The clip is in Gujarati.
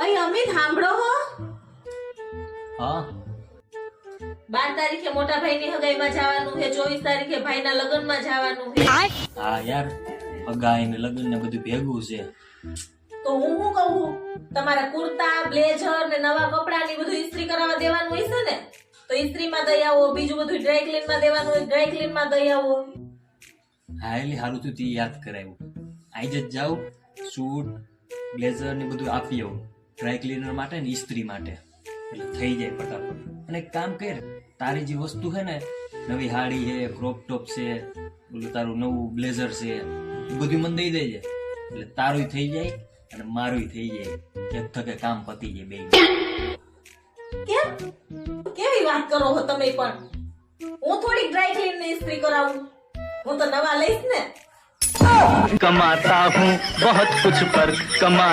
અહીં અમિત સાંભળો હો. હા 12 તારીખે મોટા ભાઈની હગાઈમાં જવાનું છે, 24 તારીખે ભાઈના લગ્નમાં જવાનું છે. હા યાર હગાઈ ને લગ્ન ને બધું ભેગું છે. તો હું શું કહું, તમારા કુર્તા બ્લેઝર ને નવા કપડા ની બધું ઇસ્ત્રી કરાવવા દેવાનું હોય છે ને, તો ઇસ્ત્રીમાં દઈ આવો. બીજું બધું ડ્રાય ક્લીન માં દેવાનું હોય, ડ્રાય ક્લીન માં દઈ આવો. હા એટલે સારું તું તે યાદ કરાવ્યું. આઈ જ જાઉં સૂટ બ્લેઝર ને બધું આપી આવું ડ્રાય ક્લીનર માટે ને ઇસ્ત્રી માટે, એટલે થઈ જાય ફટાફટ. અને એક કામ કર, તારી જે વસ્તુ છે ને, નવી હાડી છે, ક્રોપ ટોપ છે, ઓલું તારું નવું બ્લેઝર છે, એ બધું મને દઈ દેજે, એટલે તારું થઈ જાય અને મારું થઈ જાય. એક થકે કામ પતી જાય બે. કેમ કેવી વાત કરો છો તમે પણ? હું થોડી ડ્રાય ક્લીન ને ઇસ્ત્રી કરાવું, હું તો નવા લઈશ ને. कमाता हूँ बहुत कुछ पर कमा